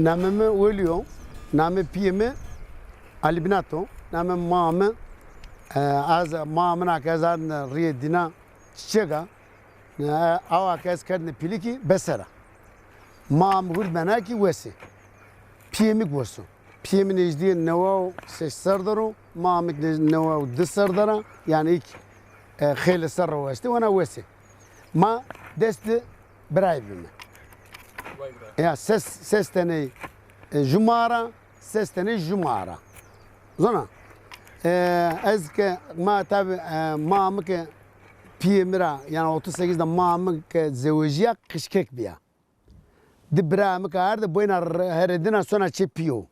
namımı ölüyor. Namı piyemi albinato. Namı mamı az mamın akazan riye dina çiçeğe av akaz kardne piliki besera. Mam gurd benaki vesi. Piyemi gosu. Piyemin ejdiye nevav ses sardaro. Mamik nevav dis sardara. Yani ilk خیلی سر رو واسته و نه واسه ما دست برای بیم یا سس تنی جمعه سس تنی جمعه زنا از که ما تاب ما مک پیمرا yani 38'de ma mک زوجیه کشکک بیا دبرا مک ardı boyuna heredina sonra çepiyor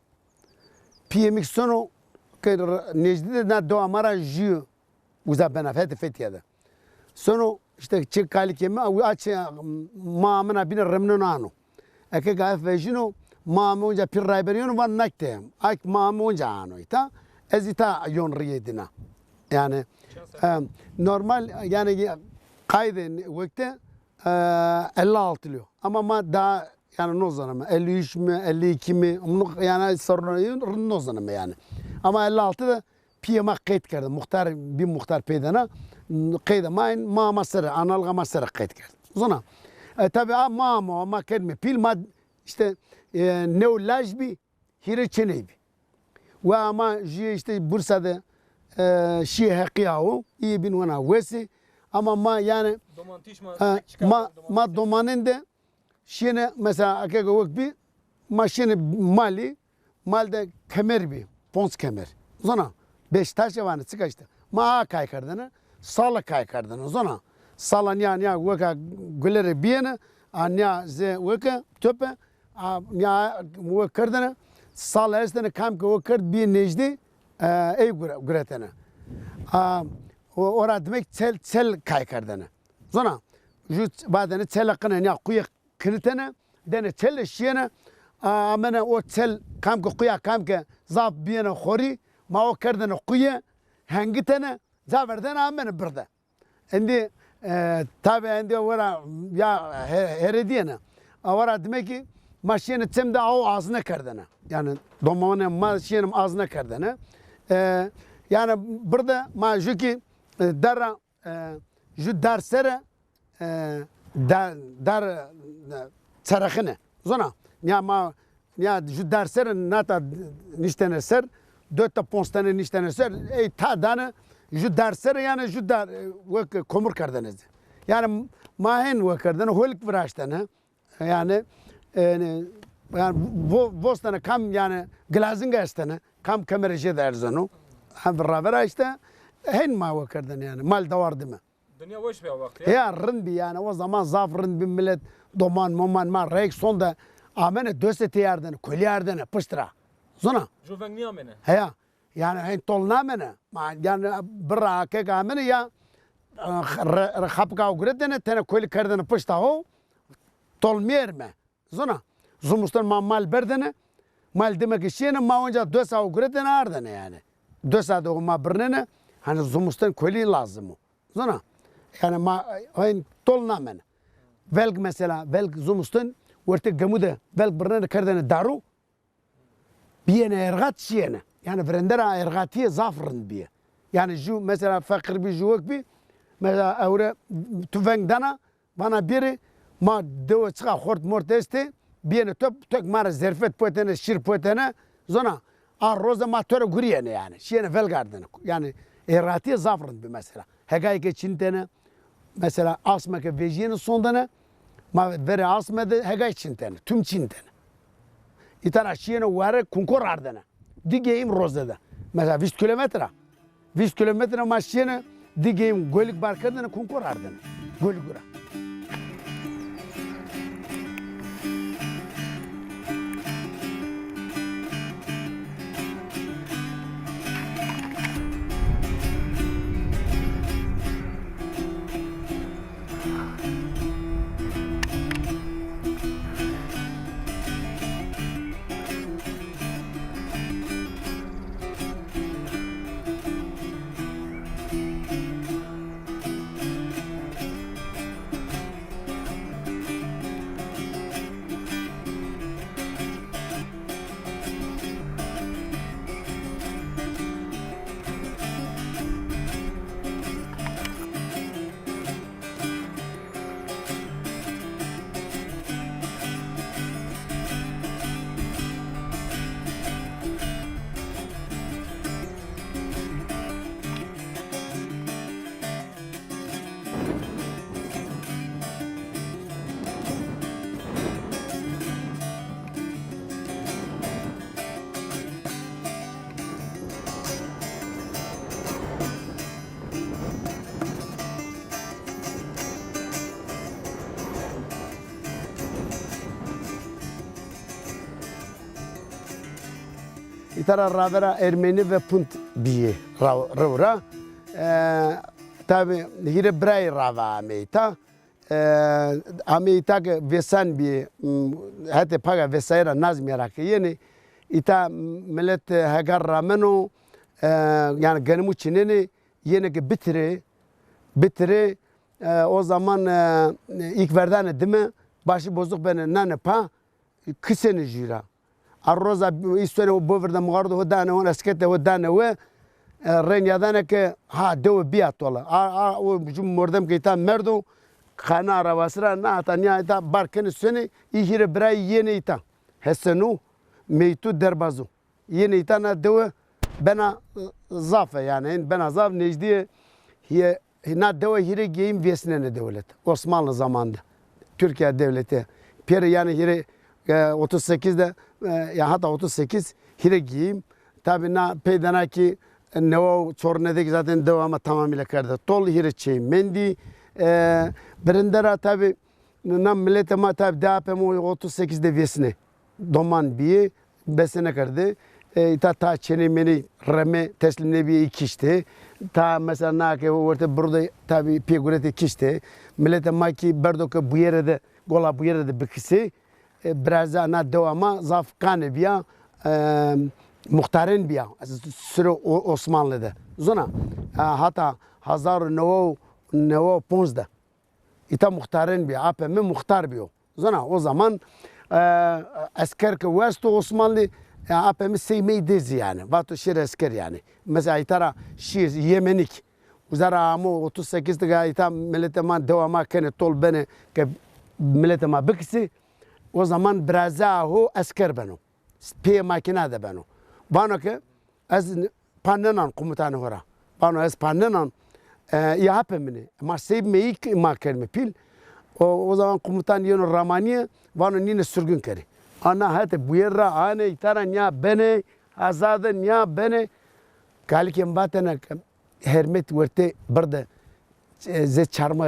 piyemik sonu که نجدید نه دو amara jiyo uza benefet fetiyada. Sonra işte çık kalikemi o aç mamına bin remnun anu. Eke gayf vejino mamı onca pir rayberiyon var nakte. Ak mamı onca anu ita. Ezita yon riyedina. Yani normal yani kaydı vakti 56 lio. Ama ma daha yani nozanım 53 mi 52 mi yani sorun nozanım yani. Ama 56'da piyama kayıt kardı. Muhtar bir muhtar peydana kayda main mama sıra analga masıra kayıt kardı. Zona tabi mama ama kelime pil ma işte neolajbi hire çeneybi. Ve ama işte Bursa'da şi hakiyahu iyi bin wana vesi ama ma yani ma domanende şine mesela akega vakbi ma şine malde kemer bi pons kemer. Zona Beşiktaş yavanı çıkaçtı. Ma kay kardını, sala kay kardını. Zona sala nya vaka gülere biyene, nya ze vaka töpe, nya vaka kardını, sala estene kam ki vaka kard bir nejdi, ey güretene. Ora demek çel kay kardını. Zona ju badene çel akına nya kuya kritene, dene çel şiyene, amene o çel kam ki kuya kam ki zap biyene khori. ما کردن قویه هنگتنه زاوردن آمنه برده. اندی تابع اندی ورا یا هردیه ورا دمکی ماشین تیم ده او ağzına kardene. Yani domane maşinim ağzına kardene. Yani burada ma juki dara ju dersere dar çarıkını. Zona ya ma ya ju dersere nata niştene ser. 4 ponstane niştene ser ta dane ju dersere yani ju dar vak komur kardınız. Yani mahen vak kardını holik vraştane yani vostane kam yani glazing estane kam kameracı derzano hem beraber işte hen ma vak kardın yani mal davardı mı? Dünya boş bir vakti ya rın yani o zaman zaf rın bir millet doman moman ma rek sonda amene dösete yerden koli yerden pıştıra. Zona. Juven niye amene? Heya. Yani hen tolna mene. Yani bıra kek amene ya khapka ugredene tene koli kardene pışta ho tolmiyer me. Zona. Zumustan mal berdene mal demek işine ma onca dösa ugredene ardene yani. Dösa da ma bernene hani zumustan koli lazım. Zona. Yani ma hen tolna mene. Velg mesela velg zumustan verte gamude velg bernene kardene daru biyene ergat şiyene. Yani vrendera ergatiye zafrın biye. Yani ju mesela fakir bir juvak bir mesela evre tüfeng dana bana biri ma deva çıka hort mort este biyene tök mara zerfet poetene şir poetene zona arroza ma töre guriyene yani. Şiyene velgardene. Yani ergatiye zafrın bir mesela. Hegay ke çintene mesela asma ke vejiyene sondana ma vere asma de hegay çintene. Tüm çintene. İtara şiyene vare kunkor ardene. Digeyim rozada. Mesela 20 kilometre. 20 kilometre maşine digeyim golik barkadene kunkor ardene. Goligura. İtara ravera Ermeni ve Punt biye ravra. Tabi hire bray rava ameyta. Ameyta ke vesan bi hate paga vesaira nazmiyara ki yeni ita millet hagar rameno yani ganımı çineni yeni ki bitire o zaman ilk verdan değil mi başı bozuk beni nane pa kıseni jira arroza istene o boverda mugardo hodane on askete hodane ve ren yadane ke ha dev biat ola o mordem ki ita merdo khana aravasra na tanya ita barken seni ihire bray yeni ita hesenu meytu derbazu yeni ita na dev bana zafe yani bana zaf necdiye hiye na dev hire giyim vesnene devlet Osmanlı zamanında Türkiye devleti peri yani hire 38'de ya hatta 38 hire giyim tabi na peydana ki ne o çornedeki zaten devamı tamamıyla kardı tol hire çey mendi birindera tabi na millete ma tabi DAP'm 38'de vesne doman bir besene kardı ta çeni meni reme teslimle bir ikişti ta mesela na ke orta burada tabi figürete ikişti millete ma ki berdoka bu yere de gola bu yere de bikisi biraz na devama zaf kanı biya muhtarın biya süre Osmanlı'da zona hatta 1915'de ita muhtarın biya APM muhtar biyo zona o zaman asker ke West Osmanlı APM sevmeyi dizi yani vatı şir asker yani mesela itara şir Yemenik uzara amu 38'de ita milletema devama kene tol beni ke milletema bikisi o zaman biraz o asker beno piye makine de beno bana ki az pannenan komutanı hora bana az pannenan ya hapemini ama sevmeyi makelme pil o zaman komutan yonu Ramaniye bana nine sürgün keri ana hate bu yerra ane itara nya bene azadı nya bene kalkem batana hermet verte burada ze çarma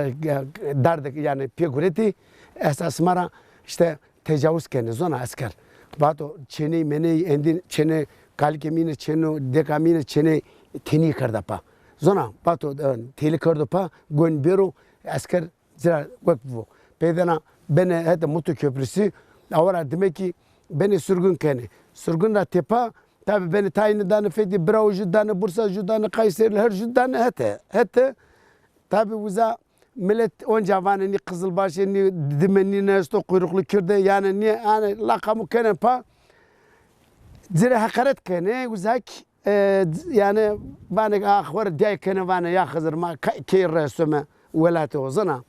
dardık yani piyagureti esas mara işte tecavüz kendi zona asker bato çene mene endin çene kalkemine çene dekamine çene teni karda pa zona bato teli karda pa gon bero asker zira vakfu pedana bene hede mutu köprüsü avara demek ki beni sürgün kendi sürgün da tepa tabi beni tayini danı fedi bravo judanı bursa judanı kayseri her judanı hete tabi uza millet onca vanı ni Kızılbaşı ni dimeni nesto kuyruklu kürde yani ni yani lakamu kene pa zire hakaret kene uzak yani bana ahvar diye kene bana ya hazır ma ki resme velatı ozana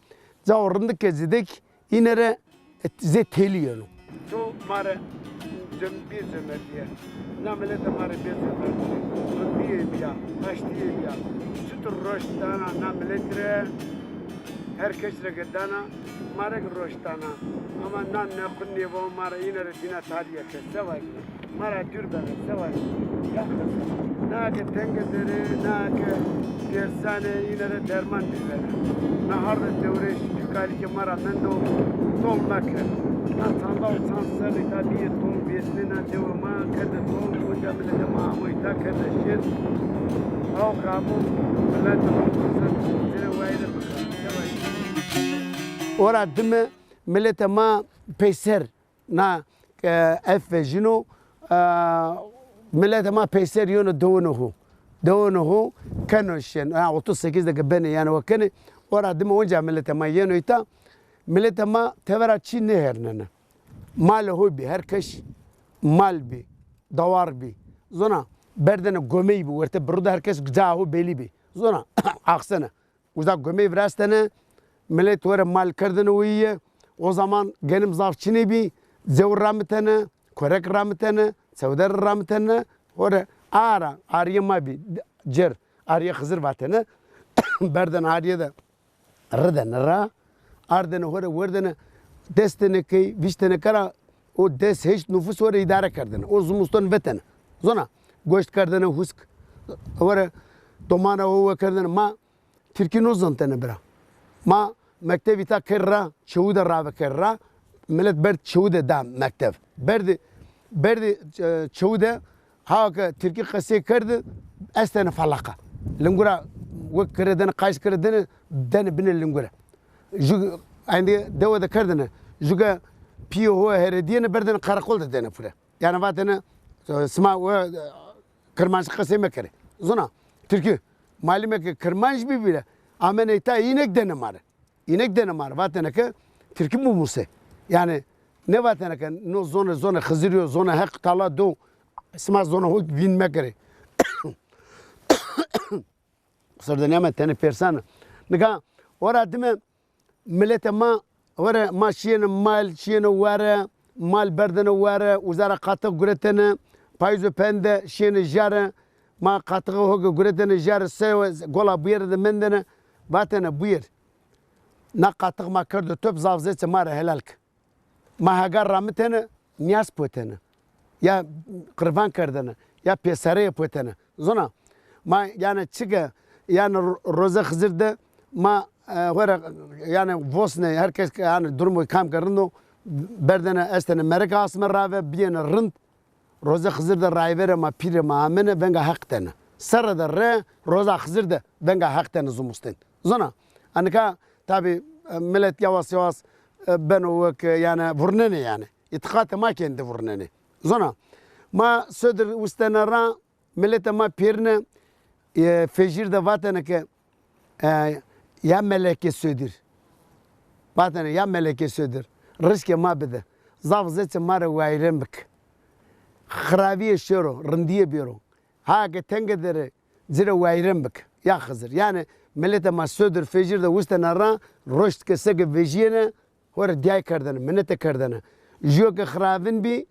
zavrındık kezidik inere zeteliyor to mare bir zömer diye namilete mare bir zömer diye ya baş diye ya sütür roştana namiletre herkes regedana marek roştana ama nan ne kunni bo mara inere dina tariye sevay mara dürbene sevay ya na ke tengedere na ke dersane inere derman dizere na harda devre şikali ke mara mendo tol nakre na tanda utansa italiye tol besnina devma kede tol hocamile de mamuita kede şir au kamu lan tol zere wayde ora dime millete ma peyser na efejino millete ma peyser yono donuhu kanoshen 38'de beni yani wakene ora dime onca millete ma yeno ita millete ma tevera çi ne hernene mal hobi herkes mal bi davar bi zona berdene gömeyi bi verte burada herkes gzahu beli bi zona aksana uzak gömeyi vrastene millet vere mal kırdığını uyuyor. O zaman genim zafçını bir zevr rahmetine, korek rahmetine, sevder rahmetine, vere ariyama bir cer, ariye hızır vatene, berden ariye de rıden ra, ardene vere destene ki, viştene kara, o des hiç nüfus vere idare kırdığını, o zumuston vetene, zona, goşt kırdığını husk, vere domana o kırdığını, ma Türkiye nozantene bira. ما مكتبي تا كرة شهودة رابع كرة ملت برد شهودة دام مكتب برد شهودة Haka Türkiye kası kırdı estene falaka. Lingura vak kırdığını kaç kırdığını dene bine lingura. Jug andi devada kırdığını juga piyo huwa herediyene berdene karakol da dene pura. Yani vatene sma ve kırmanç kası mekere. Zona Türkiye malime ki kırmanç bir bile amene ita inek dene mar. İnek dene mar vatene ki Türkiye bu muse. Yani ne vatene ki no zona xiziriyor zona hak tala do sma zona huk bin mekere. Sırda ne tane persana. Nika ora dime millete ma ora ma şiyene mal şiyene wara mal berdene wara uzara katı guretene payzo pende şiyene jara ma katı hoga guretene jara sev gola buyur de mendene vatene buyur. Na katı ma kırdı töp zavzetse mara helalk. Ma hagar rametene niyas potene. Ya kurban kırdene ya pesare potene. Zona ma yani çıga yani roza xizirde ma wara yani vosne herkes yani durumu kam karındo berdene estene Amerika asmer rave biyene rınt roza xizirde rayvere ma pire ma amene benga haktene sarada re roza xizirde benga haktene zumustin zona anika tabi millet yavaş yavaş ben o yani vurnene yani itikate ma kendi vurnene zona ma söder ustana ra millete ma pirne fecirde vatene ke ya meleke södür. Vatene ya meleke södür. Rızke ma bide. Zavzetse mara vayrembik. Khraviye şero, rındiye biro. Ha ke tengedere zira vayrembik. Ya khazır. Yani millete ma södür fecirde ustana ra roşt ke sege vejiyene hore diyay kardene, minete kardene. Jo ke khravin bi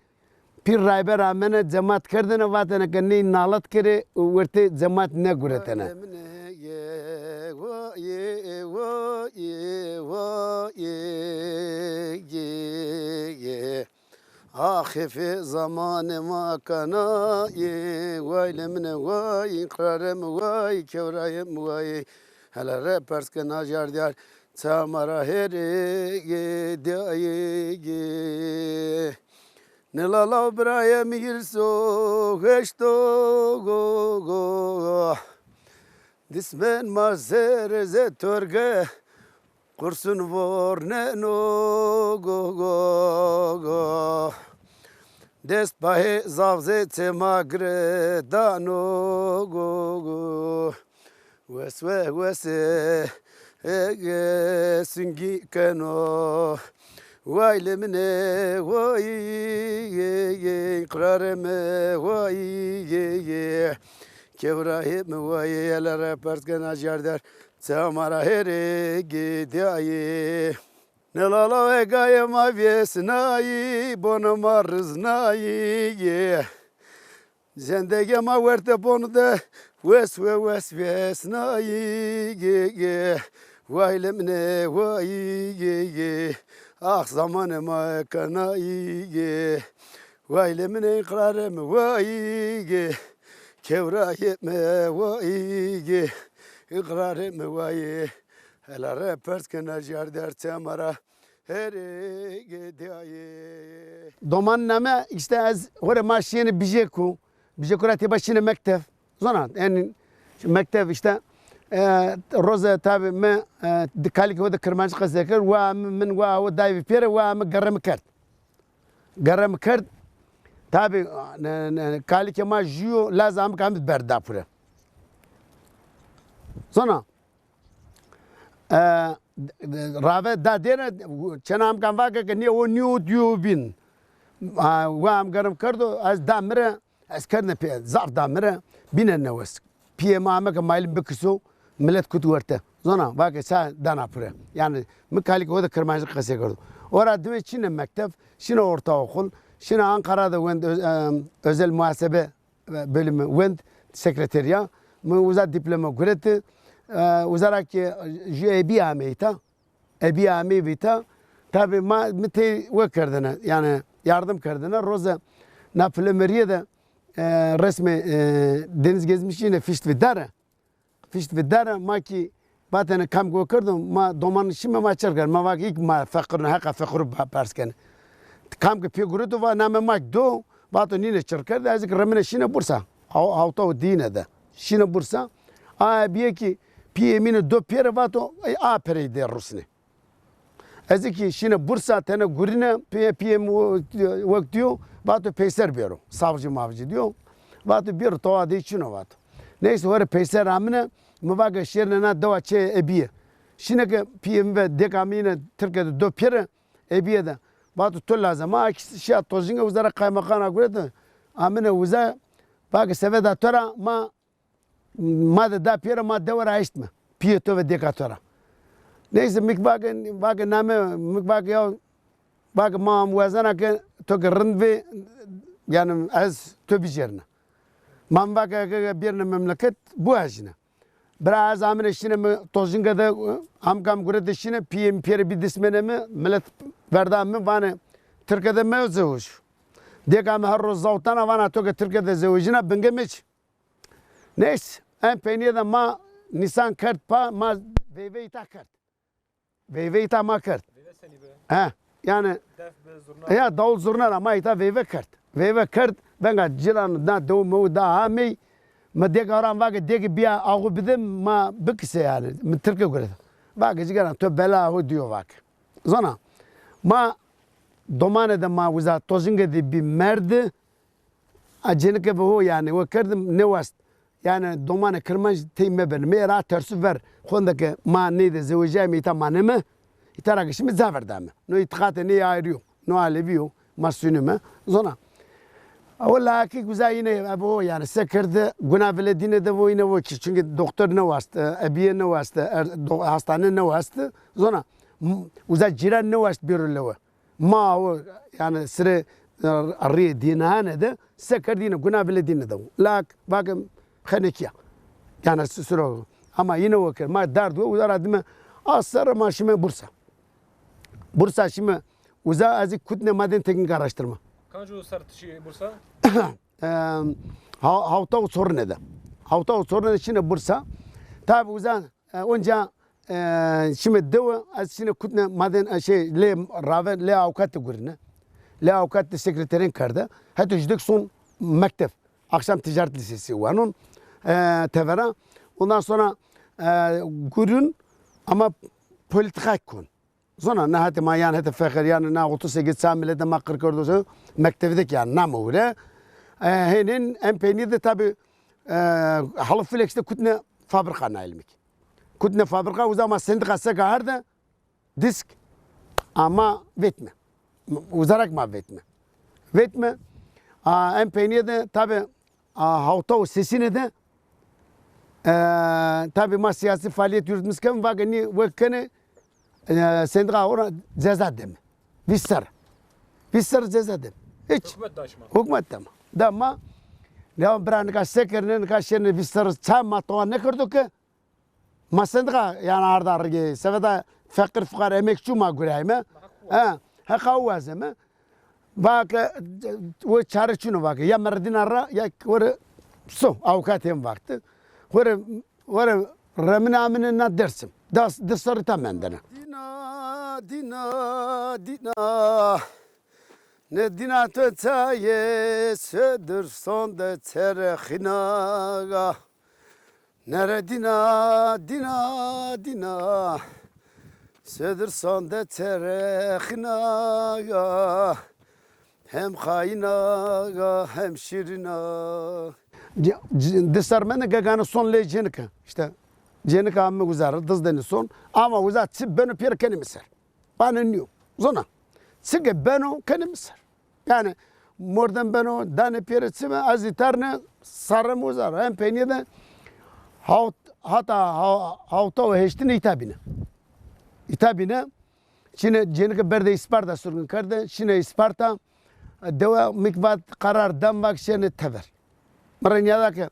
pir rayber amene cemaat kardene vatene ke ne nalat kere verte cemaat ne guretene. Ahifi zamanı makana vay lemne vay ikrarım vay kevrayım vay hele reperske najar diyar çamara heri diye Nilalav braya mirso heşto go Dismen mazer ze törge kursun vorne no go Dest bahe zavze te magre da no go Wes ege singi keno Vay lemine vay ikrareme vay kevrahim vay elere perskena jarder Samara here gidiayi Nelala ve gayema vesnayi bonuma rıznayi Zendegema verte bonu de ves vesnayi Vay lemine vay Ah zamanıma kanayı Vay lemine ikrarım vay Kevrayeme vay İkrarım vay Helare perskene jarder temara Heri gidiayi Doman name işte az hore maşiyeni bijeku rati başine mektef Zona yani mektef işte روزه تابع ما دكالك هو ذكر ما نشقى ذكر ومن هو دايف بيره ومن قرم كرد تابع كالك ما جيو لازم كم بردا بره صنع رافع دا دينا چنام كم واقع كني هو نيو ديوبين وام قرم كردو از دامره از كرنا بيه زعف دامره بين النوس بيه ما عمك مايل بكسو millet kutu verte. Zona bak sa dana pure. Yani mekalik o da kırmızı kase gördü. Orada değil Çin'e mektep, Çin'e ortaokul, Çin'e Ankara'da vend özel muhasebe bölümü vend sekreteriya, uzat diploma gureti, uzarak ebi ameyta, ebi ameyta. Tabi ma mite ve kırdığına yani yardım kırdığına roza naplemeriye resmi deniz gezmişine fişt vidara. Fişt vidara ma ki batene kam go kırdım ma doman şimdi ma çarkar ma vak ilk ma fakir haka fakir pers kan kam ki figuru to va name ma do Bato nine çırkar da ezik remine şine bursa. Havta dine de. Şine bursa. Biye ki piyemine do pere bato a pere de rusne. Ezik şine bursa tane gurine piyem vakt diyor. Bato peyser bero. Savcı mavcı diyor. Bato bir toa de içine bato. Neyse hore peyser amine mübaga şerine na dava çe ebiye. Şine ki piyem ve dekamine Türkiye'de do pere ebiye de. Bato tol lazım. Ma şey tozunga uzara kaymakana göre amine uza bak seveda tora ma da piyera ma devara iştme. Piye to ve dekatora. Neyse bak name bak ya bak ma muazana ke to rındve yani az to bicerna. Man bak bir memleket bu ajna. Biraz amine şine tozunga da amkam göre de şine piyem piyere bir dismene mi millet verdam mi bana Türkiye'de mevzuş. Dekam her roz zavtana vana toke Türkiye'de zevcina bengemeç. Neyse en peniyede ma Nisan kart pa ma veyveyta kart. Veyveyta ma kart. Ha yani ya davul zurna ma ita veyve kart. Veyve kart benga cilan da doğu da ami ma dek aran vage dek biya ağı bidim ma bikse yani Türkiye göre. Vage cigaran to bela o diyor vage. Zona ma domane de ma uza tozunga de bir merdi acele ke bu yani o kerdim ne vast yani domane kırmaj teyme ben mera tersi ver khondake ma ne de zevja mi ta maneme itara ki şimdi zaverdame no itkate ne ayırıyor no aleviyo masünüme zona Valla ki güzel yine bu yani sekirde günah veledine de bu yine bu ki çünkü doktor ne vastı, abiye ne vastı, hastane ne vastı, zona uzak ciran ne vastı birleşiyor. Ma o yani sıra arı dinane de sekir günah veledine de. Lak bakım xanekiya yani sıra ama yine o ki ma dardı uzak adımı asar ma şimdi Bursa şimdi uzak azıcık kutne maden teknik araştırma. Kaçı sartışı Bursa? Havta sorun ede. Havta sorun ede şimdi Bursa. Tabi uzan önce şimdi dev şimdi kutne maden şey le raven le avukat gurne. Le avukat sekreterin karda. Hatta jüdük son mektep. Akşam ticaret lisesi var. Onun tevera. Ondan sonra gurun ama politika kun. Sonra ne hatta mayan hatta fakir yani ne 38 samilede makır kurdu mektebideki yani ne öyle. Henin empeni de tabi halı flex'te kutne fabrika nailmik. Kutne fabrika o zaman sendikası kahırda disk ama vetme. Uzarak ma vetme. Vetme empeni de tabi havta o sesini de tabi ma siyasi faaliyet yürütmüşken vakini vakini sendika ona ceza demi. Vissar ceza demi. Hiç. Hükümet demi. Dama ne bir ka sekernin ka şerine vissar çama to ne kurdu ki? Ma sendika yani ardar seveda fakir fukara emekçi ma gurayma. Ha kavvazeme. Bak o çare şunu bak ya merdinara ya kore so avukatem vakti. Kore remine amine na dersim. Dışarı tamamdır. Dina. Ne dina tutaye södür son da terehina. Nere dina. Södür son da terehina. Hem hayina hem şirina. Dışarı mene gagana son lejinka. İşte Jenika amme guzar dızden son ama guzar tip beno pier kenimiser. Bana niyo. Zona. Sige beno kenimiser. Yani mordan beno dane pier tsime azitarne sarım guzar. Hem peniyede havta heştine itabine. Şimdi Jenika berde Isparta sürgün kardı. Şimdi Isparta deva mikvat karar dambak şene tever. Maranyada ki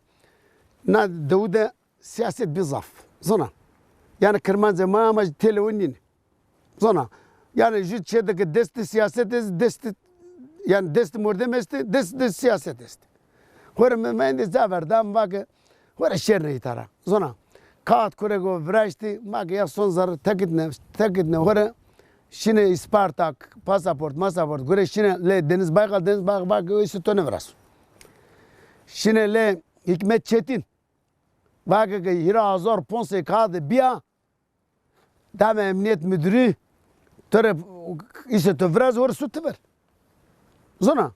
na devde siyaset bir zaf. Zona. Yani kırman zaman ama televizyonun. Zona. Yani jüt şeydeki desti siyaset desti yani desti mordemesti desti siyaset desti. Hore men de zaverdam bak hore şerre itara. Zona. Kağıt kurego vrajti bak ya son zar tekitne hore Şimdi Isparta, pasaport, göre şimdi le Deniz Baykal, işte tonu biraz. Şimdi le Hikmet Çetin, bak ki Hira Azar Ponce kadı bir an, tam emniyet müdürü, taraf işte tövraz var su tüver. Zona,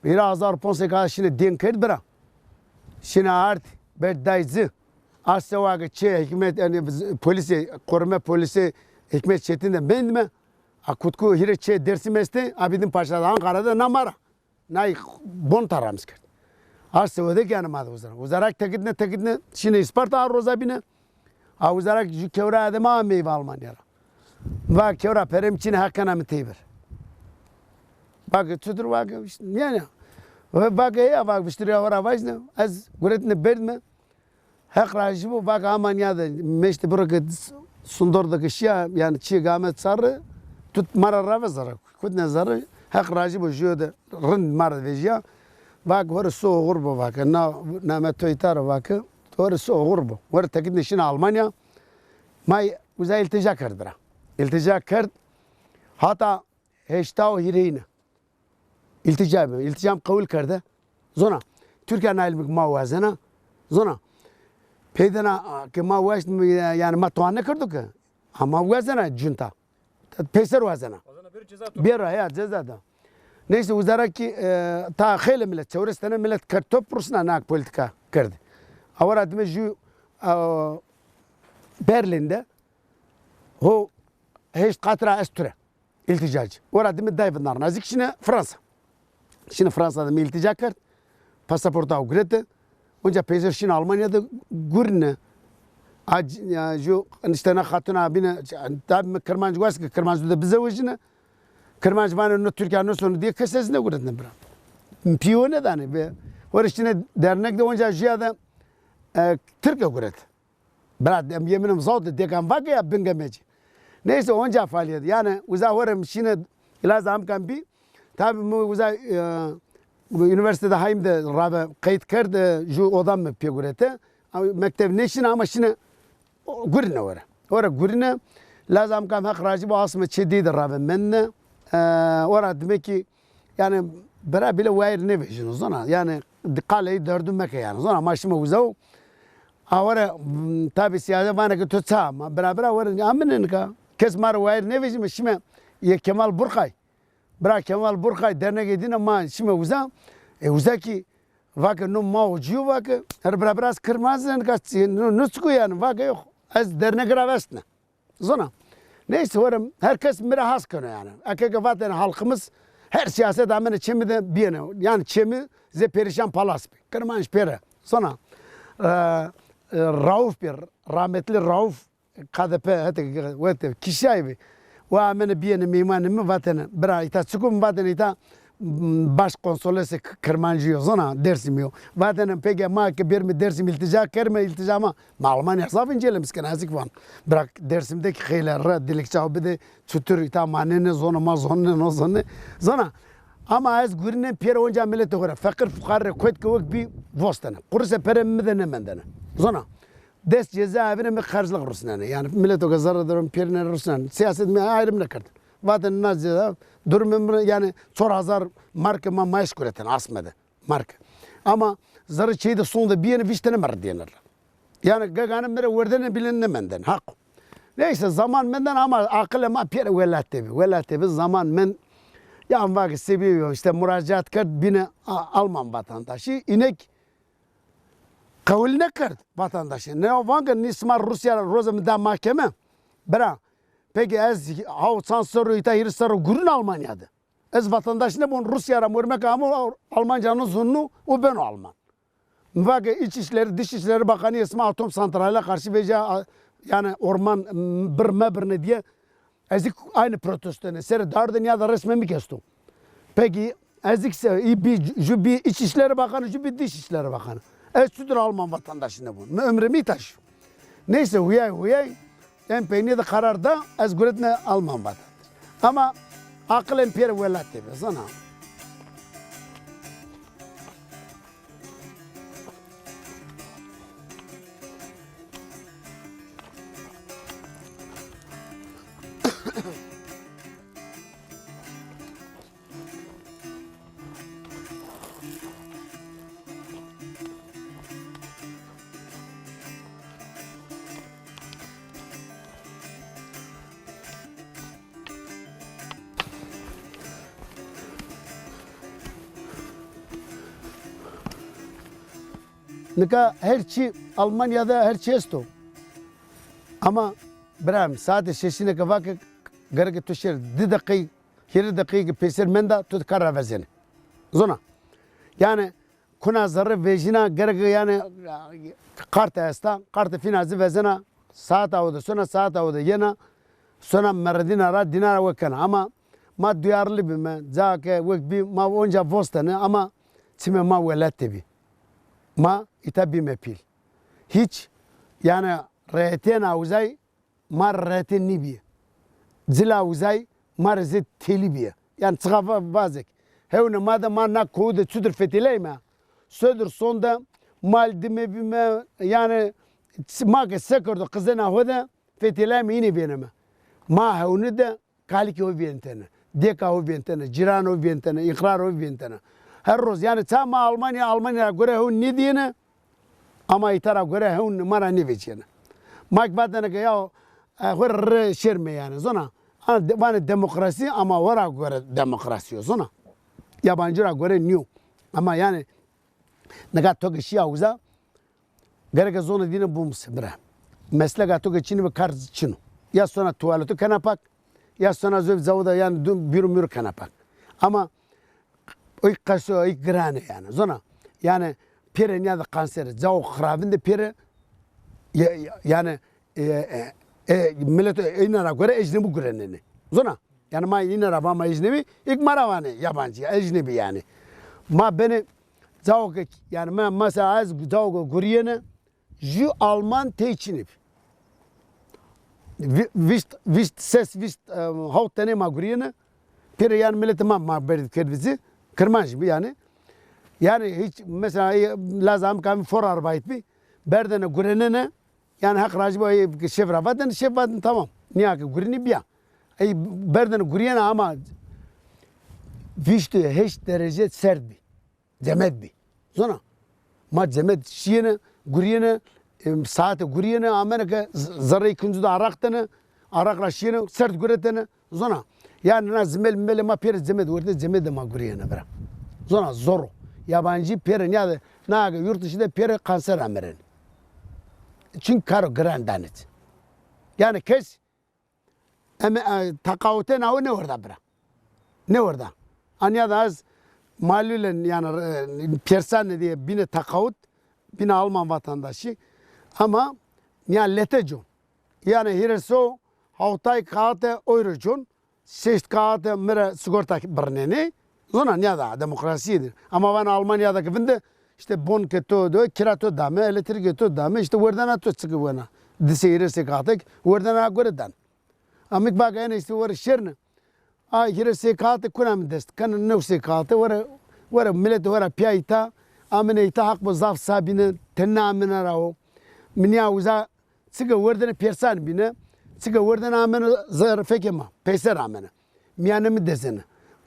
Hira Azar Ponce kadı şimdi din kayıt bırak. Şimdi art bedayızı, asla var ki Hikmet yani polisi, koruma polisi Hikmet Çetin'den ben mi? Akutku hire çe dersim este abidin paşada Ankara'da namara. Nay bon taramız kert. Asla ödek yanımadı uzarak. Uzarak tekidne şimdi Isparta roza bine. A uzarak kevra adama meyve Almanya'da. Bak kevra peremçine hakkına mı teyber. Bak tutur bak yani. Bak ya bak biştiriye vara vajne. Az guretne berdme. Hak rajı bu bak Almanya'da meşte bırakı sundordaki şey yani çiğ gamet sarı tut mara rave zarı. Kudne zarı hak rajı bu jöde rın mara vejiya. Bak var so gurbo bak na metoytar bak var so gurbo. Var tekidne şine Almanya may uzay iltica kırdıra. İltica kırd hatta heştav hireyne. İlticam kabul kırdı. Zona Türkiye nailmik mavazena zona Peydana ki ma vaş yani ma tuanne kırdık ki. Ama vazena junta. Peser vazena. Bir ceza Bir ya ceza da. Neyse uzara ki ta khayla millet çevrestene millet kartop rusna nak politika kırdı. Avara adımı ju Berlin'de o hiç katra esture ilticacı. Orada adımı dayıbınlar nazik şimdi Fransa. Şimdi Fransa'da mı iltica kırdı. Pasaporta ugrete. Onca pezer şimdi Almanya'da gurne. Ju işte ne hatuna bine tabi Kırmancı var ki Kırmancı'da bize vajine. Kırmancı bana Türkiye'nin sonu diye kesesine guretne bırak. Piyone dani be. Var işte dernekte onca jiyada Türkiye guret. Bırak yeminim zavdı dekan vaka ya bingemeci. Neyse onca faaliyet. Yani uzak varım şimdi ilazam kan bir. Tabi uzak üniversitede haimde rabe kayıt kırdı ju odam mı piyagurete. Mektep neşine ama şimdi gurine var. Ora gurine lazım kam hak racı bu asme çediydi rabe menne. Ora demek ki yani bera bile wayr ne vejin zona yani dikkaleyi dördüm meke yani zona maşıma uzav. Ora tabi siyasi bana ki tutsa ama beraber var amenen ka kes mar wayr ne vejin şimdi ye Kemal Burkay. Bırak Kemal Burkay dernek edin ama şimdi uzav. Uzaki vakı no maucu vakı her beraber az kırmazın kaçın nusku yani vakı yok. Az dernek ravesne. Zona. Neyse varım herkes mirahas konu yani. Akıka vaten halkımız her siyaset amene çemi de biyene. Yani çemi ze perişan palas. Kırmanç pere. Sonra Rauf bir rahmetli Rauf KDP hadi kişi aybi. Ve amene biyene mimanımı vaten bira ita çıkum vaten ita baş konsolesi Kırmancı zona Dersim yok. Vatanın peki ma ki bir mi Dersim iltica kerme ilticama Almanya savun celim skenazik van. Bırak Dersim'deki şeyler dilekçe bir de çutur ita manene zona ma zona. Ama az gurine piyere onca millete göre fakir fukara koyt kuvvet bir vostana. Kurse perem de ne mendene. Zona. Des cezaevine mi karşılık Rusnane. Yani millete göre zarar ederim piyerine Rusnane. Siyaset mi ayrım ne kadar. Vatanın nazcıda durumum yani çor hazar marka ma maaş kureten asmede marka. Ama zarı şeyde sonunda bir yeni viştene mer diyenler. Yani gaganım nere verdene bilinne menden hak. Neyse zaman menden ama akıl ama piyere velat tebi zaman men ya vakit seviyor işte müracaat kart bine Alman vatandaşı inek kavline kart vatandaşı. Ne o vakit nismar Rusya rozamda mahkeme. Bera. Peki ez hav sansörü ita hirsarı gurun Almanya'da. Ez vatandaş ne bunu Rusya'ya mırmek ama Almanca'nın zonunu o ben Alman. Bak İçişleri Dışişleri Bakanı ismi atom santraline karşı veya yani orman bir mebrine diye ezik aynı protesto ne seri dar dünyada resmen mi kestim. Peki ezikse bir İçişleri Bakanı bir Dışişleri Bakanı. Ez sütür Alman vatandaşı ne bu. Ömrümü taş. Neyse huyay. En peynir de kararda az guretne Alman vatandaş. Ama akıl piyere velat tabi sana. Nika her şey Almanya'da her şey isto. Ama Bram saat şeşine ki vakit gerek tuşer 10 dakika 20 dakika peşer menda tut karar versene. Zona. Yani kuna zarı vejina gerek yani kart esta kart finazi vezena saat avda sonra saat avda yena sonra merdina ra dinara vekana ama ma duyarlı bir me zake vek bir ma onca vostane ama çime ma velat tabi ma itabi mepil hiç yani reten avzay ma reten nibi zila avzay ma rezet telibiye yani çıkafa bazık hevne ma da ma na kodu çudur fetileyme södür sonda mal dime bime yani ma ke sekurdu kızına hoda fetileyme yine beneme ma hevne de kaliki o biyentene deka o biyentene ciran o biyentene ikrar o biyentene her roz yani tam Almanya göre hevne ne diyene ama itara göre hevne mara ne veçene mak badana ke ya hır şerme yani zona bana demokrasi ama vara göre demokrasi zona yabancıra göre new ama yani naga to geçi auza gerek zona dine bu musbra mesela to geçini bir karz çinu ya sonra tuvalete kanapak ya sonra zavda yani bir mür kanapak ama o kaso o grane yani zona yani pere ne da kanser zav khrabinde pere yani millet inara göre ecnebi görenini zona yani ma inara ba ma ecnebi ilk maravane yabancı ecnebi yani ma beni zav yani ma mesela az zav guriyene ju Alman teçinip vist ses vist haut tane ma guriyene pere yani millet ma berdi kervizi kırmaj bir yani hiç mesela lazım kam for arbeit bi berdene gurenene yani hak racibo şefravatın tamam niye ki gurini biya ay berdene guriyene ama vişte hiç derece sert bi cemet bi zona ma cemet şiyene guriyene saate guriyene Amerika zarı ikinci de arakla şiyene sert guretene zona yani nazmel mele ma pere cemet orada cemet de ma guriyene bra zona zor yabancı pere ne naga yurt dışında pere kanser ameren çünkü karo grandanet yani kes ama takavute ne orada bra ne orada anya da az malülen yani persan diye bine takavut bine Alman vatandaşı ama ya leteco yani hirso havtay kağıtı oyrucun seçt kağıtı mere sigorta barneni zona ne da demokrasidir ama ben Almanya'daki binde işte bon keto do kirato dame elektrik keto dame işte oradan atıyor çıkıyor bana diseyre sekatek oradan agordan amik bak yani işte var şerne ay hire sekatek kunam dest kan ne sekatek var millet var piyayta amene ita hak bu zaf sabine tenna amene rao minya uza çıkıyor oradan persan bine çıkıyor oradan amene zar fekema peser amene miyanemi desene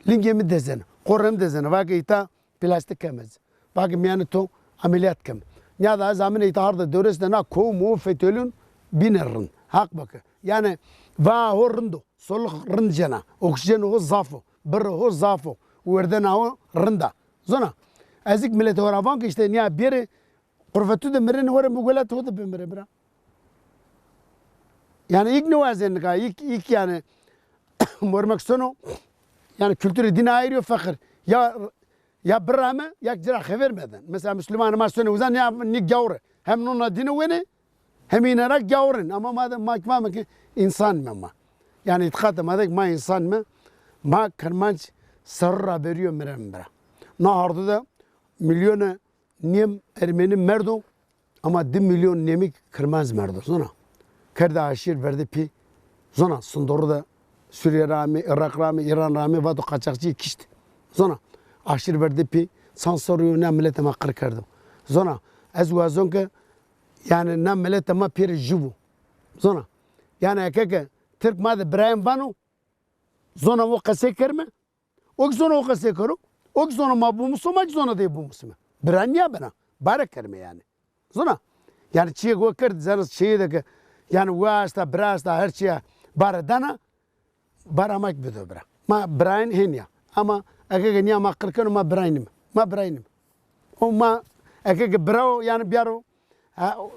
lingemi desene korem desene bak ita plastik kemez bak miyane to ameliyat kem ya da zamane ita harda döresde na ko mu fetölün binerin hak bak yani va horndo soluk rıncana oksijen o zafo bir o zafo oradan o rında zona ezik millet oravan ki işte niye bir kurfetu de merin hore mugulat o da bemre bra yani ilk ne vazen ka ilk yani mormak sonu yani kültürü din ayırıyor fakir ya brahme ya cira vermeden mesela Müslüman ma sonu uzan ya ni gavre hem nuna dini wene hem inarak gavrin ama madem mahkeme ki insan mı yani itikad madak ma insan mı ma kırmanç sarra veriyor merembra naharda da milyona nem Ermeni merdo ama 1 milyon nemik kırmaz merdo sonra kerda aşir verdi pi sonra sundoru da Suriye rami, Irak rami, İran rami vado kaçakçı kişti. Sonra aşir verdi pi sansoruyu ne milletime kırkardım. Sonra ez vazon ki yani ne milletime pir jubu. Sonra yani ekeke Türk madı Brian Banu sonra o kase kerme o sonra o kase karo o sonra ma bu musumac sonra de bu musuma. Brian ya bana barak kerme yani. Sonra yani çiğ o kırdı zanız şeyde ki yani vasta brasta her şeye baradana baramak bido bra ma brain henya ama aga ganya ma kırkan ma brainim o ma Eke bravo yani biyaro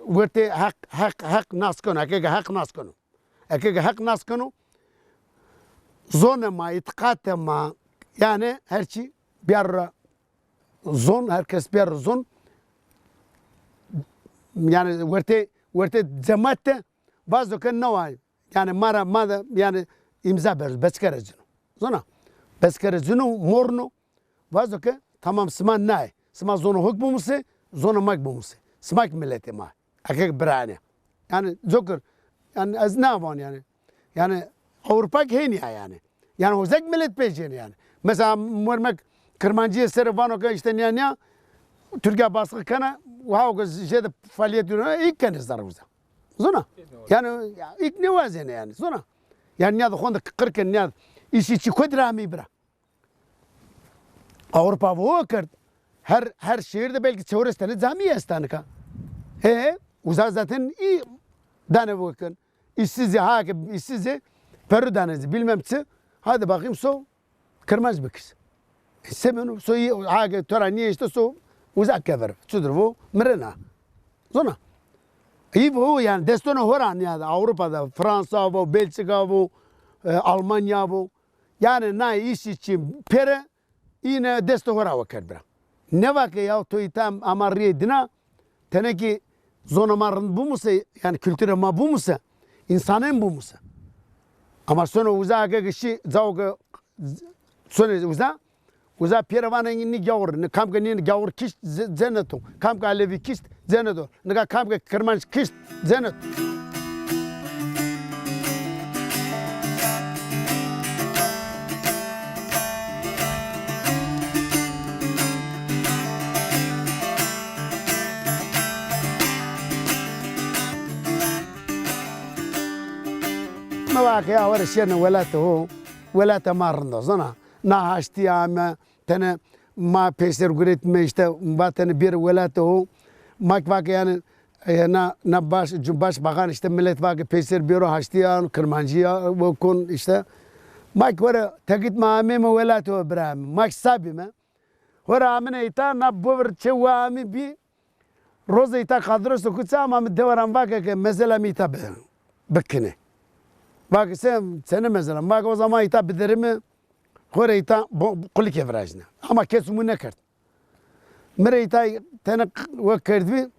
verte hak nas konu. Eke hak nas konu. Eke hak nas konu. Zona ma itikate ma yani her şey biyaro zon herkes biyaro zon yani verte cemaatte bazı kan ne var yani mara yani imza ver beskere zonu zona beskere zonu morno bazı kan tamam sman nay sma zonu hukmu musi zonu makbu musi smak milleti ma akek brane yani zokur yani az ne var yani Avrupa kenya yani o zek millet peşin yani mesela mormak Kırmancıya seri vano ka işte ne Türkiye baskı kana wow şeyde faaliyet yürüyor ilk kendisi uza zona yani ilk ne vazene yani zona yani ne de konda kırken ne işi kudrami bira Avrupa bu kırd her şehirde belki çevresinde cami estanıka uza zaten iyi dane bakın işsizi hakim işsizi peru danezi bilmem çi hadi bakayım so kırmaz bıkız Semenu soy haga töraniye işte so uzak kever. Çudur bu mrena. Zona. İyi bu yani destona horan ya Avrupa'da Fransa bu Belçika bu Almanya bu yani na iş için pere yine desto hora vakar bra. Ne vakı ya to itam amarriye dina teneki zona marın bu musa yani kültüre ma bu musa insanın bu musa. Ama sonra uzak kişi zavga sonra uzak Uza piravanın ni gavur, ne kamka ni gavur kist zenetu, kamka alevi kist zenetu, ne kamka kırmanç kist zenet. Ma bak ya var şeyin velatu velata marında zana. Na haştiyame tane ma peser guretme işte batene bir velate o mak vak yani na baş bakan işte millet vak peser bir haştiyan kırmancıya bu kon işte mak var takit ma me velate o bram mak sabime var amene ita na buvr çevami bi roza ita kadrosu kutsa ama devaran vak ke mesela mi ita bekine vak sen mesela mak o zaman ita biderimi Horeyta kulik evrajna. Ama kesumu ne kert. Mereyta tane ve kerdi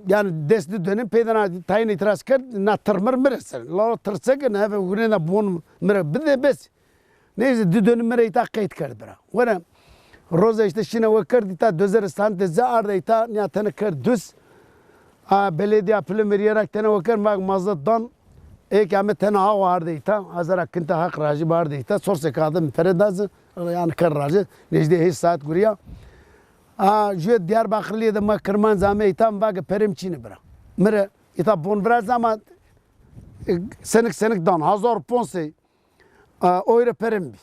yani desdi dönem peydana tayin itiraz kert na tırmır mereser. La tırsak ne have gurena bon mere bide bes. Neyse di dönem mereyta kayıt kert bra. Vara roza işte şine ve kerdi ta dözer sante za ardayta ne tane kert düz. Belediye plümeriyarak tane ve kert mazattan एक हमें तना वार देता हज़ार किंता हक राजी बार देता सोर से कहा था फरेदाज यान कर राजे निजदे ही साथ गुरिया जो दियार बाखली द मैं करमान जामे इता बाग पेरम चीने बरा मेरे इता बोन बरा Jama senek dan hazar ponse oyre perim bi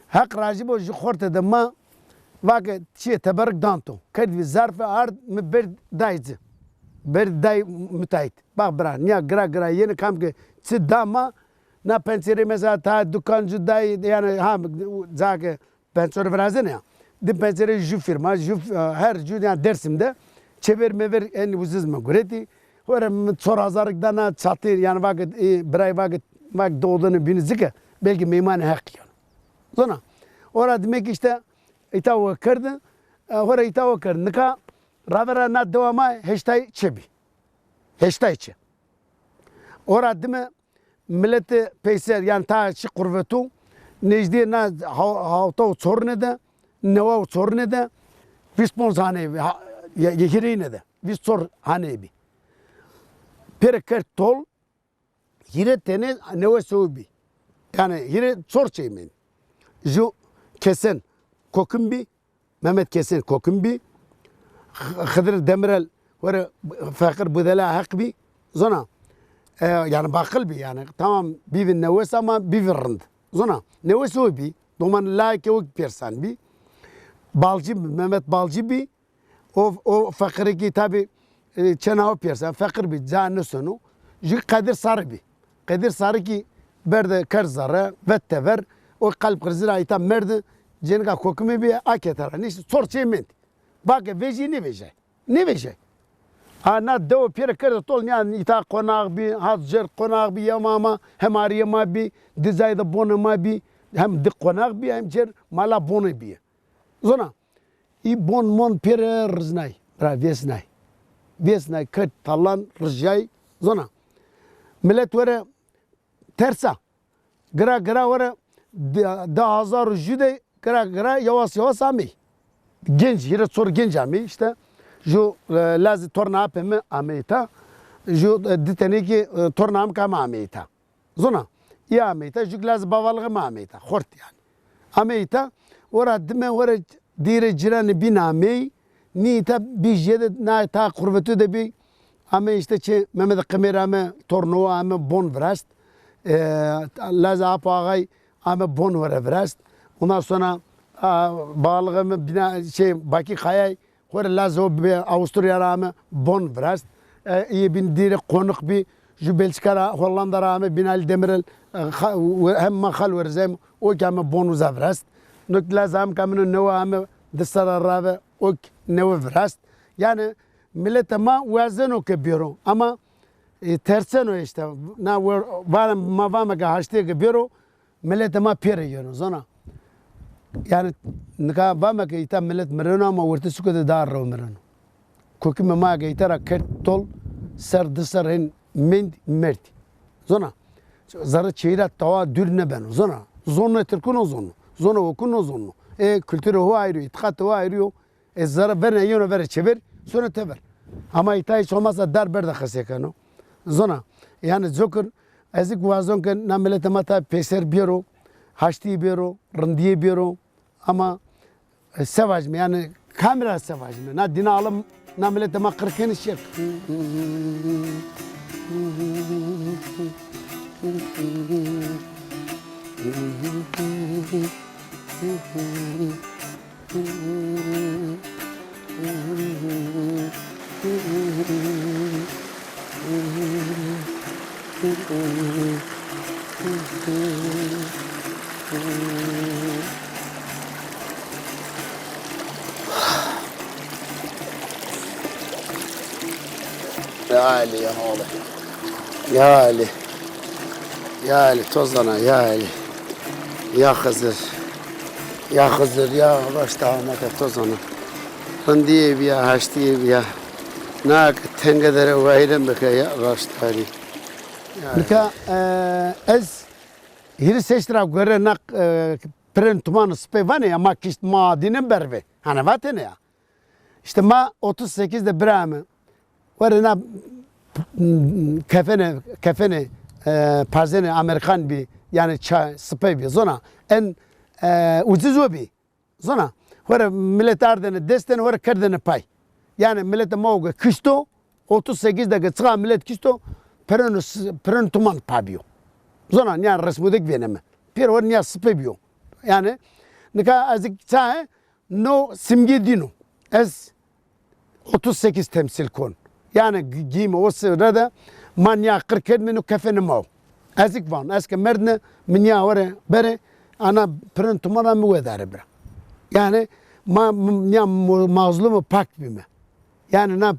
hak raji bo jkhorte de ma vag çi teberk danto kedvi zarfe ard me ber dayzi ber day müteahhit bak bra niye gra yeni kamke çi dama na penseri mesela ta dükkancı day yani ha zake penseri vrazene ya di penseri ju firma ju her ju yani Dersim'de çevirme en uzizme gureti Hore çorazarık dana çatır yani vakit biray vakit doğduğunu binizike belki meymanı hak yani. Sonra orada demek işte itav kırdı. Hore itav kırdı. Nika ravera na devama heştay çebi. Heştay çe. Orada demek milleti peyser yani ta çi kurvetu necdi na havta sorne de neva sorne de vispons hanevi yehirine de vis sor hanevi. Perekert tol, yine tene neve soğubi. Yani yine sor şeymen. Ju Kesen Kokumbi, Mehmet Kesen Kokumbi, Hıdır Demirel ve Fakir Budala Hakbi, zona. Yani bakıl bi yani tamam bir neves ama bir rınd. Zona neve soğubi. Doman layık o persan bi. Balcı Mehmet Balcı bi. O fakir ki tabi çanav persan fakir bi canı sonu. Ju Kadir Sarı bi. Kadir Sarı ki berde karzara vettever o kalp krizira ita merde cenga kokumi bi aketara. Neyse sor çemen. bak veji ne veji. Ne veji. Ha na dev pire kırdı tol yani ita konak bi hazır konak bi yamama hem ariyama bi dizayda bonuma bi hem dik konak bi hem cer mala bonu bi. Zona i bon mon pire rznay bra vesnay kıt talan rjay zona millet vere tersa gra vere da hazar jüde gra yavaş ami genç yere sor genç ami işte jo lazı torna apeme ameta jo diteni ki tornam kama ameta zona ya ameta jo lazı bavalgı ma ameta khort yani ameta ora dime ora dire ciran binami ni ta bijede na ta kurvetu de bi ama işte ki Mehmet kamerame tornova ama bon vrast lazı apagay ama bon vrast ondan sonra bağlığımı bina baki kayay Hore lazo be Avusturya rağmen bon vrast. İyi bin dire konuk bir ju Belçika Hollanda rağmen binal demirel hem mahal verzem o kâme bon uza vrast. Nuk lazım kamını neva ama dışarı rağmen o neva vrast. Yani millete ma vazen o kebiro ama tersen o işte na var ma vama ka haşte kebiro millete ma pire yiyor zona. Yani nika bama ke ita millet merano ama wurti suko de dar ro merano koki ma ke ita raket tol ser dısar hen mend merti zona zara çeyra tawa dürne ben zona terkuno zona okuno zona kültürü o ayrı itikat o ayrı zara ben yonu ver çevir sonra teber ama ita hiç olmazsa dar berde khasekano zona yani zokur ezik vazon ke na millet mata peser biro haşti biro randiye biro ama sevaj mı yani kamera sevaj mı na dina alım na millete ma kırkın şek Ya Ali ya oğlum. Ya Ali. Ya Ali tozlana ya Ali. Ya Hızır. Ya Hızır ya başta Ahmet'e tozlana. Randiye bir ya haştiye bir ya. Nak tengedere vayren beke ya başta Ali. Lika ez hiri seçtira göre nak prentumanı spevane ya ma kist ma dinem berve. Hani vatene ya. İşte ma 38'de brame. Varına kefene pazene Amerikan bir yani çay spey bir zona en ucuz bir zona var millet ardene desten var kardene pay yani millet mauga kışto 38'de geçen millet kışto peron tuman pabio zona yani resmudek veneme bir var ya spey bir yani nika azik çay no simge dino ez 38 temsil kon yani giyme o sırada manya 40 minu kefene mav. Ezik van. Eski merdne minya vare bere ana print tumara mi vedare bra. Yani ya mazlumu pak bime. Yani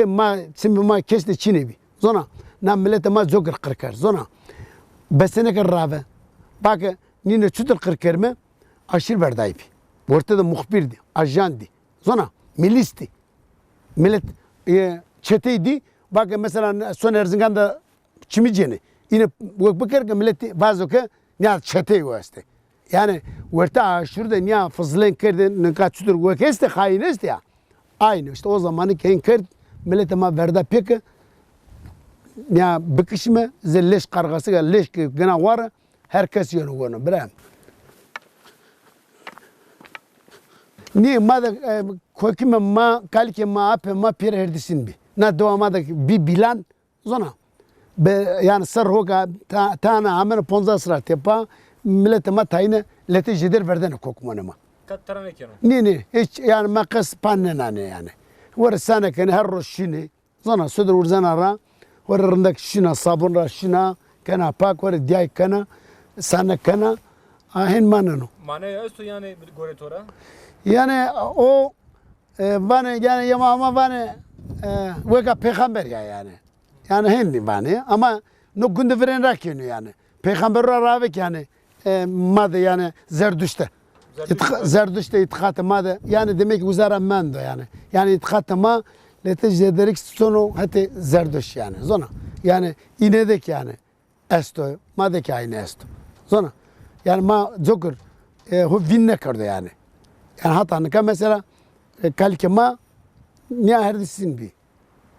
ma simbi ma keşte çini bi. Zona na millete ma zokr kırkar. Zona besene kar rave. Bak nine çutur kırkar mı? Aşır berdaybi. Ortada muhbirdi, ajandi. Zona milisti. Millet çeteydi. Bak mesela son Erzincan'da çimiceni. Yine bakar ki milleti bazı ki ne çetey veste. Yani orta şurada ne fazlen kerdi ne kaçtır bu keste hainest ya. Aynı işte o zamanı kein kerd millete ma verda peki ya bakışma zelleş kargası leş ki gına var herkes yönü bunu bırak. Niye ma da kokime ma kalke ma ape ma pir herdisin bi. Na devamada bir bilan zona. Yani sır hoga tana amen ponza sıra tepa millete ma tayine lete jeder verdene kokmana ma. Kattara keno. Ne hiç yani makas panne yani. Var sana kan her roşini zona sudur urzana ra var rındak şina sabun ra şina kana pak var diay kana sana kana ahen manano. Mane ya üstü yani bir gore tora. Yani o bana yani yama ama bana vega peygamber ya yani. Yani hindi bana ama no günde veren rakını yani. Peygamber ravek yani madde yani zerdüşte. Zerdüşte itikat madde yani demek uzara mendo yani. Yani itikat ma letejederik sonu hatta zerdüş yani. Zona. Yani inedek yani. Esto madde ki aynı esto. Zona. Yani ma joker hu vinne kardı yani. Yani hatta ne mesela kalkema niye herdisin bi.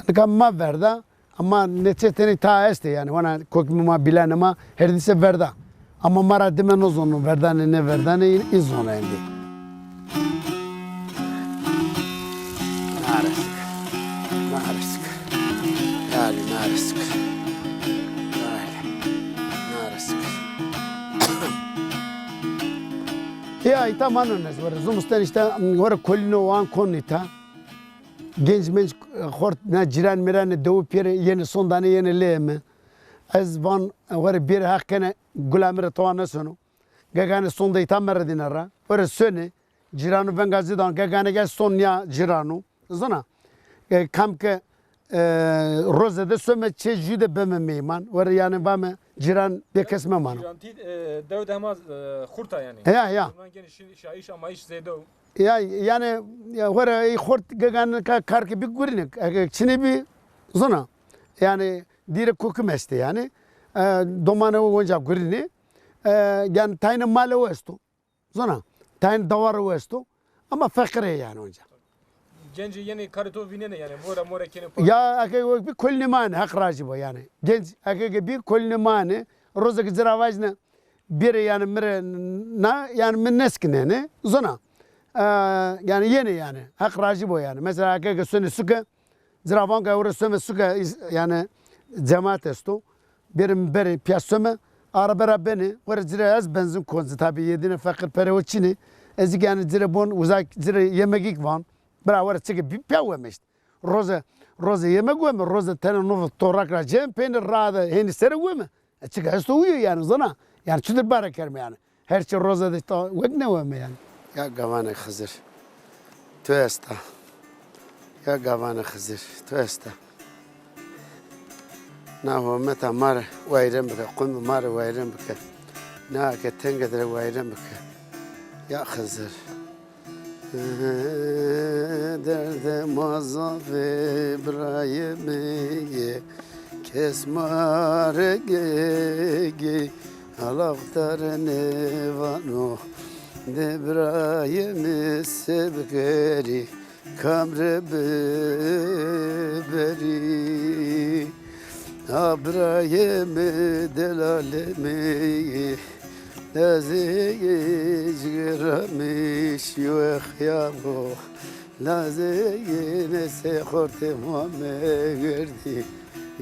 Ne ma verda ama neçeteni ta este yani ona kokmama bilenema herdise verda. Ama mara demen o zonu verdane ne verdane iz ona indi. Naresik. Yani naresik. Ya ita manonnes var. Zumustan işte var kolino wan konita. Genç menç hort na ciran miran devu pire yeni sondane yeni leme. Az van var bir hakkene gulamire toana sonu. Gagane sonda ita meredinara. Var söne ciranu bengazidan gagane gel sonya ciranu. Zona. Kamke rozede söme çejude beme meyman. Var yani bame ciran bir kesme man. Ciranti devde hema kurta yani. Ya. Bundan gene şaiş ama iş zeydo. Ya yani var hort gagan karki bir gurinik. Çine bir zona. Yani dire kokumeste yani. Domane onca gurini. Yani tayne male oesto. Zona. Tayne davar oesto. Ama fakire yani onca. Genci yeni karito vinene yani. Mora kene. Ya akı bir kolnimane hak racı bu yani. Genç akı bir kolnimane rozak ziravajne bir yani mire na yani minneskine ne zona. Yani yeni yani hak racı bu yani. Mesela akı sönü suka ziravan ka orası sönü suka yani cemaat esto. Bir piyasöme arabara beni var zira az benzin konzu tabi yedine fakir pereoçini. Ezik yani zira bon uzak zira yemekik van. Bra var çıkıp bir piyavemişti. Roza yemek mi? Roza tane novu torak racem peynir rada hendi sere mi? Çıkıp esto uyuyor yani zona. Yani çudur barakar mı yani? Her şey roza da vek ne mi yani? Ya gavane Hızır. Tüesta. Ya gavane Hızır. Tüesta. Na ho meta mar wayrem bika kum mar wayrem bika. Na ke tengedre wayrem bika. Ya Hızır. Derde mazafe brayeme kesmare gege alaftar nevano de brayeme sebgeri kamre beri abrayeme delaleme Lazigiramiş yuhyamu Lazigine sehorte muammerdi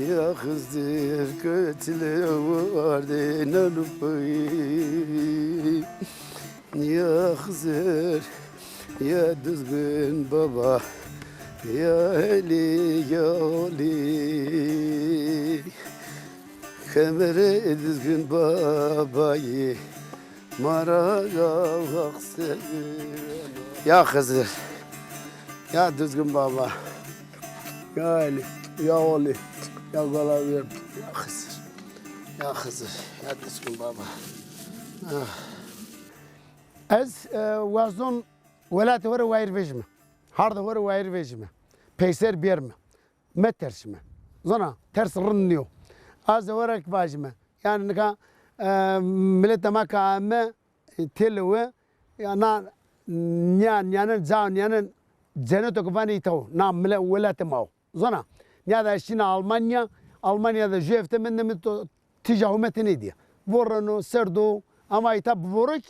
Ya kızdır kötüle vardı nanupi Ya kızır ya düzgün baba Ya eli ya oli Kemere düzgün babayı Maraga vaksı Ya Hızır Ya düzgün baba Ya Ali Ya Oli Ya Galavir Ya Hızır Ya Hızır Ya düzgün baba Ez vazon velatı var vayır vecme Harda var vayır vecme Peyser birme Meterşme Zona ters rınlıyor Az olarak vacime. Yani ne millet maka ama telve yani yani zan yani cennet okuvani ito na millet velat mau. Zona. Ya da şimdi Almanya'da jefte mendem ticahumetini diye. Vorano serdo ama ita voruk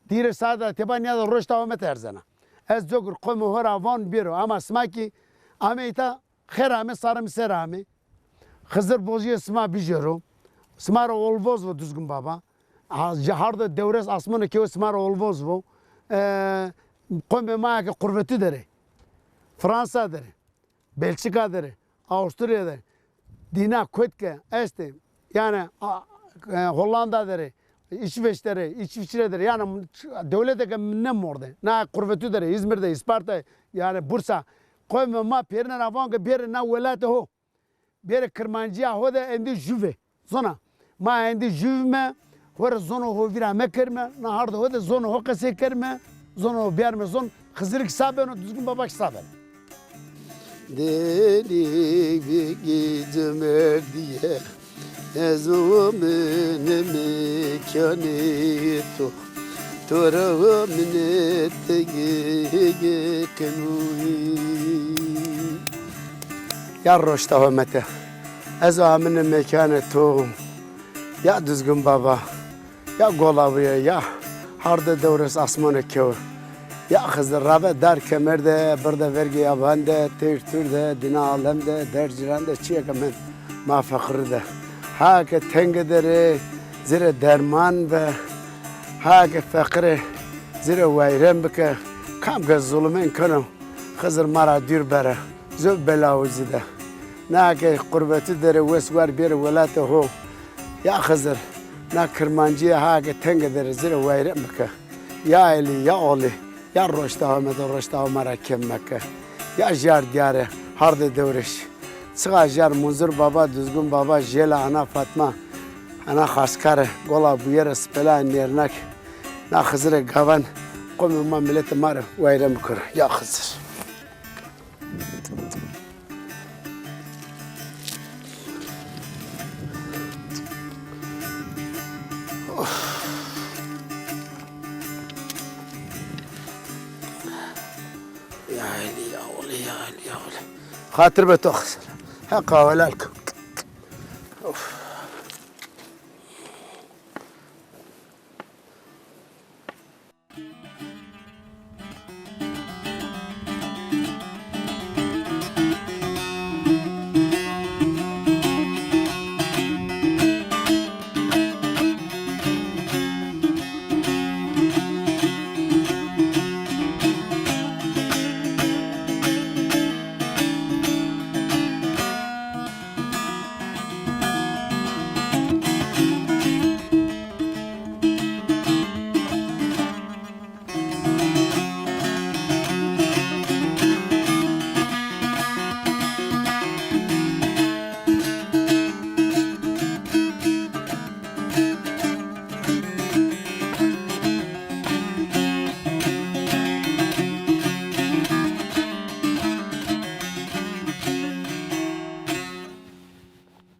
dire sada tebanya da roşta humet erzana. Ez jogur komu hora van biro ama smaki ama ita kherame sarım serame. Hızır bozuyor sma bijero. Smara olvoz bu düzgün baba. Harda devres asmanı ki o smara olvoz bu. Koyme mağa ki kurveti dere. Fransa dere. Belçika dere. Avusturya dere. Dina Kutke este. Yani Hollanda dere. İsviçre'dir. Yani devlete ne mordu. Ne kurvetüdür. İzmir'de, İsparta, yani Bursa. Koyma ma perine navange bir na velayete ho. Bir Kırmancıya ho da endi juve. Zona. Ma endi juve hor zono ho vira mekerme. Na harda ho da zono ho kase kerme. Zono ho biarme zon. Hızırık sabeno düzgün babak saben. Deli bir gidime diye. Ezumun mekanı to. Torağım netege kenui. Ya roşta hümete. Ezumun mekanı to. Ya düzgün baba. Ya golavıya ya. Harda devres asmanı kör. Ya Hızır Rabbe der kemerde, burada vergi yabanda, tırtırda, dina alemde, derciranda, çiyekemen mafakırda. Hake tengedere, zire derman ve hake fakire, zire vayrem bike, kam ke zulmen kanım, Hızır mara dür bere, zöv belavuzide. Nake kurbeti dere vesvar bir velate ho. Ya Hızır, na Kırmancıya hake tengedere, zire vayrem bike. Ya eli, ya oli. Ya roşta Ahmet'e roşta Ömer'e kemmeke. Ya jar diyare harde devreş. Sığa jar munzur baba düzgün baba jela ana Fatma. Ana haskare gola bu yere spela nernak. Na Hızır'e gavan. Komuma millete mare vayrem kur. Ya Hızır. Ya Ali ya Ali ya Ali ya Ali. Hatır be toksın. Ha kahvelerk.